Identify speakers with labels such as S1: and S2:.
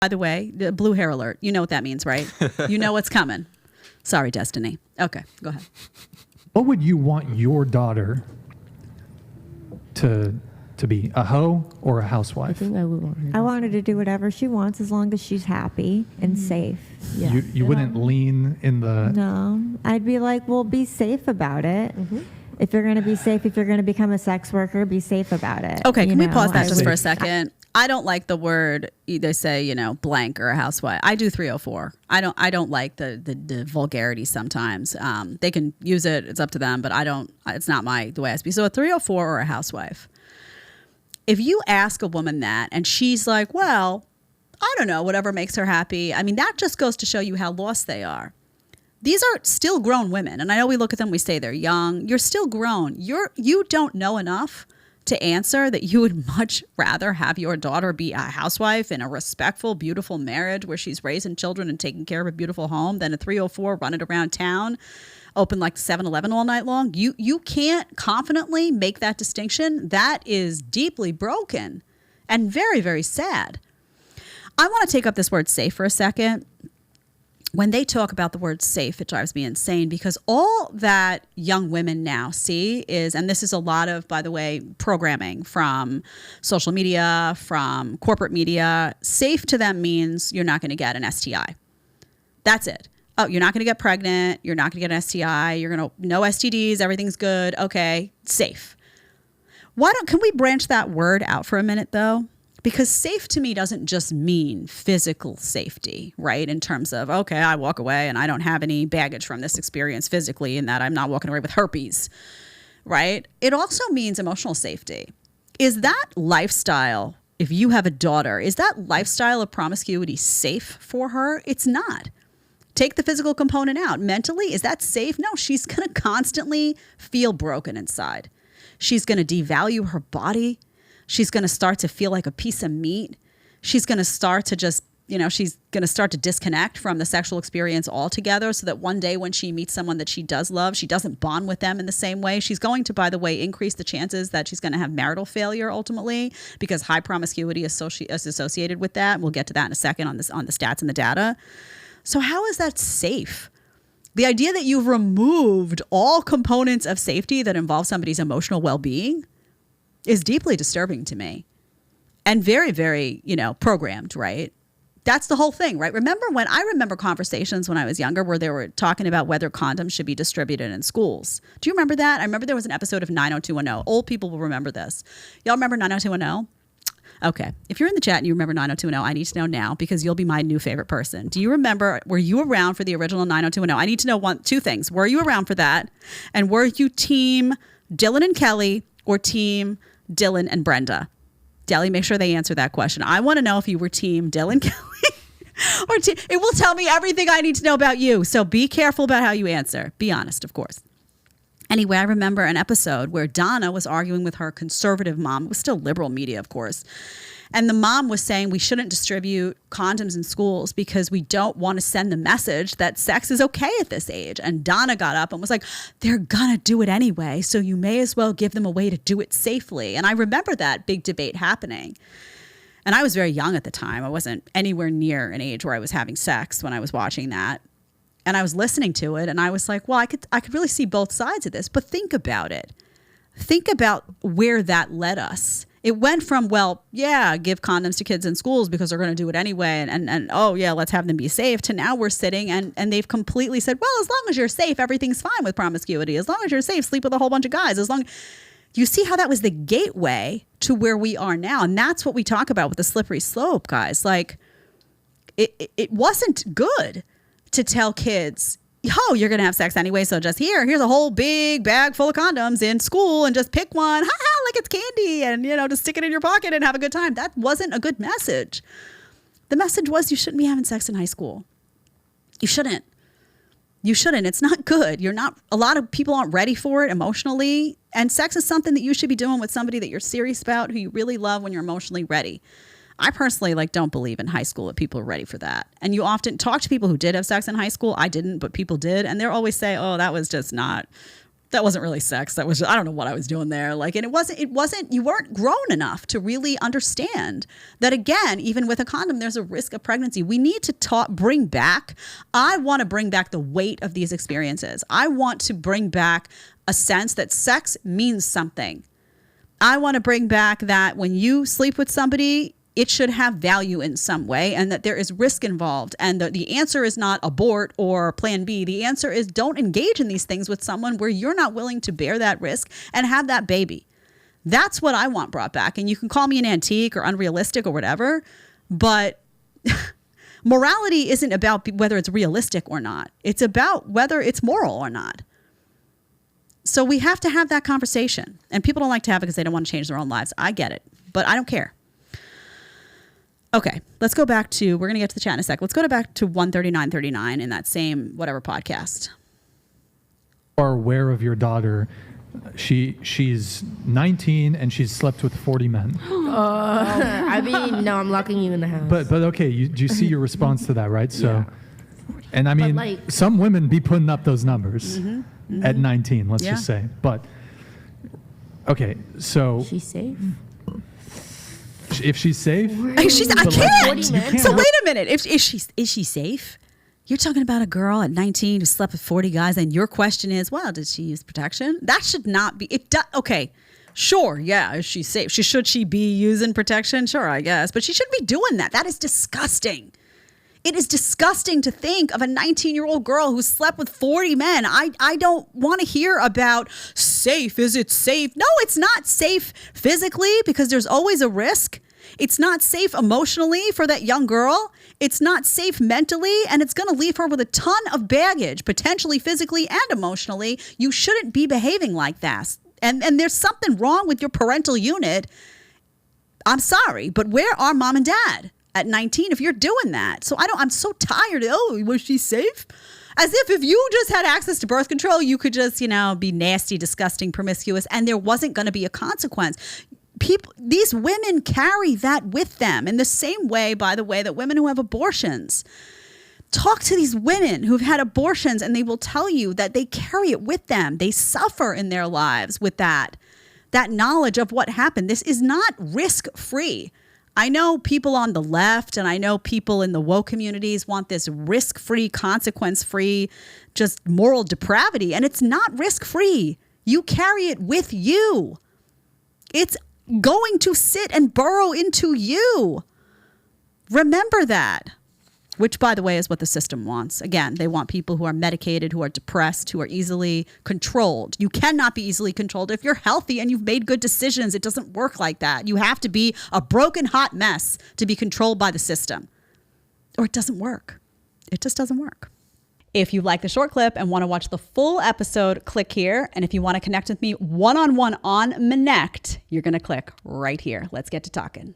S1: By the way, the blue hair alert. You know what that means, right? You know what's coming. Sorry, Destiny. Okay, go ahead.
S2: What would you want your daughter to be, a hoe or a housewife?
S3: I want her to do whatever she wants as long as she's happy and safe.
S2: Yeah. You wouldn't lean in the...
S3: No. I'd be like, well, be safe about it. Mm-hmm. If you're going to be safe, if you're going to become a sex worker, be safe about it.
S1: Okay, can we pause that just for a second? I don't like the word, they say, blank or a housewife. I do 304. I don't like the vulgarity sometimes. They can use it. It's up to them, but it's not the way I speak. So a 304 or a housewife. If you ask a woman that and she's like, well, I don't know, whatever makes her happy. I mean, that just goes to show you how lost they are. These are still grown women. And I know we look at them, we say they're young. You're still grown. You don't know enough to answer that you would much rather have your daughter be a housewife in a respectful, beautiful marriage where she's raising children and taking care of a beautiful home than a 304 running around town, open like 7-Eleven all night long. You can't confidently make that distinction. That is deeply broken and very, very sad. I want to take up this word safe for a second. When they talk about the word safe, it drives me insane because all that young women now see is, and this is a lot of, by the way, programming from social media, from corporate media, safe to them means you're not going to get an STI. That's it. Oh, you're not going to get pregnant. You're not going to get an STI. No STDs. Everything's good. Okay. Safe. Can we branch that word out for a minute though? Because safe to me doesn't just mean physical safety, right? In terms of, okay, I walk away and I don't have any baggage from this experience physically and that I'm not walking away with herpes, right? It also means emotional safety. Is that lifestyle, if you have a daughter, is that lifestyle of promiscuity safe for her? It's not. Take the physical component out. Mentally, is that safe? No, she's going to constantly feel broken inside. She's going to devalue her body. She's going to start to feel like a piece of meat. She's going to start to she's going to start to disconnect from the sexual experience altogether so that one day when she meets someone that she does love, she doesn't bond with them in the same way. She's going to, by the way, increase the chances that she's going to have marital failure ultimately because high promiscuity is associated with that. We'll get to that in a second on the stats and the data. So how is that safe? The idea that you've removed all components of safety that involve somebody's emotional well-being is deeply disturbing to me and very, very, programmed, right? That's the whole thing, right? I remember conversations when I was younger where they were talking about whether condoms should be distributed in schools. Do you remember that? I remember there was an episode of 90210. Old people will remember this. Y'all remember 90210? Okay. If you're in the chat and you remember 90210, I need to know now because you'll be my new favorite person. Do you remember, were you around for the original 90210? I need to know two things. Were you around for that? And were you team Dylan and Kelly or team Dylan and Brenda? Deli, make sure they answer that question. I want to know if you were team Dylan Kelly or it will tell me everything I need to know about you. So be careful about how you answer. Be honest, of course. Anyway, I remember an episode where Donna was arguing with her conservative mom. It was still liberal media, of course. And the mom was saying we shouldn't distribute condoms in schools because we don't want to send the message that sex is okay at this age. And Donna got up and was like, they're going to do it anyway, so you may as well give them a way to do it safely. And I remember that big debate happening. And I was very young at the time. I wasn't anywhere near an age where I was having sex when I was watching that. And I was listening to it and I was like, well, I could really see both sides of this. But think about it. Think about where that led us. It went from, well, yeah, give condoms to kids in schools because they're going to do it anyway. And oh, yeah, let's have them be safe. To now we're sitting and they've completely said, well, as long as you're safe, everything's fine with promiscuity. As long as you're safe, sleep with a whole bunch of guys. You see how that was the gateway to where we are now. And that's what we talk about with the slippery slope, guys. Like, it wasn't good to tell kids, oh, you're going to have sex anyway, so just here's a whole big bag full of condoms in school and just pick one, like it's candy, and, just stick it in your pocket and have a good time. That wasn't a good message. The message was you shouldn't be having sex in high school. You shouldn't. It's not good. A lot of people aren't ready for it emotionally, and sex is something that you should be doing with somebody that you're serious about, who you really love when you're emotionally ready. I personally don't believe in high school that people are ready for that. And you often talk to people who did have sex in high school. I didn't, but people did. And they'll always say, oh, that was just not that wasn't really sex. That was just, I don't know what I was doing there. Like, and it wasn't, you weren't grown enough to really understand that, again, even with a condom, there's a risk of pregnancy. We need to I want to bring back the weight of these experiences. I want to bring back a sense that sex means something. I want to bring back that when you sleep with somebody, it should have value in some way, and that there is risk involved. And the answer is not abort or plan B. The answer is don't engage in these things with someone where you're not willing to bear that risk and have that baby. That's what I want brought back. And you can call me an antique or unrealistic or whatever, but morality isn't about whether it's realistic or not. It's about whether it's moral or not. So we have to have that conversation. And people don't like to have it because they don't want to change their own lives. I get it, but I don't care. Okay, let's go back to, we're going to get to the chat in a sec. Let's go back to 13939 in that same whatever podcast.
S2: Are aware of your daughter. She's 19 and she's slept with 40 men.
S4: I mean, no, I'm locking you in the house.
S2: But okay, do you see your response to that, right? So,
S4: Yeah.
S2: And I mean,
S4: like,
S2: some women be putting up those numbers at 19, let's
S1: Yeah.
S2: just say. But, okay, so
S4: she's safe.
S2: if she's safe,
S1: I
S2: But
S1: can't.
S2: you can't
S1: So
S2: help-
S1: wait a minute. Is she safe? You're talking about a girl at 19 who slept with 40 guys, and your question is, well, did she use protection? That should not be. Okay, sure, yeah. Is she safe? Should she be using protection? Sure, I guess, but she shouldn't be doing that. That is disgusting. It is disgusting to think of a 19-year-old girl who slept with 40 men. I don't want to hear about safe. Is it safe? No, it's not safe physically because there's always a risk. It's not safe emotionally for that young girl. It's not safe mentally, and it's going to leave her with a ton of baggage, potentially physically and emotionally. You shouldn't be behaving like that. And there's something wrong with your parental unit. I'm sorry, but where are mom and dad at 19 if you're doing that? So I'm so tired. Oh, was she safe? As if you just had access to birth control, you could just, be nasty, disgusting, promiscuous, and there wasn't going to be a consequence. These women carry that with them in the same way, by the way, that women who have abortions. Talk to these women who've had abortions and they will tell you that they carry it with them. They suffer in their lives with that knowledge of what happened. This is not risk-free. I know people on the left and I know people in the woke communities want this risk-free, consequence-free, just moral depravity, and it's not risk-free. You carry it with you. It's going to sit and burrow into you. Remember that. Which, by the way, is what the system wants. Again, they want people who are medicated, who are depressed, who are easily controlled. You cannot be easily controlled. If you're healthy and you've made good decisions, it doesn't work like that. You have to be a broken, hot mess to be controlled by the system. Or it doesn't work. It just doesn't work. If you like the short clip and want to watch the full episode, click here. And if you want to connect with me one-on-one on Connect, you're going to click right here. Let's get to talking.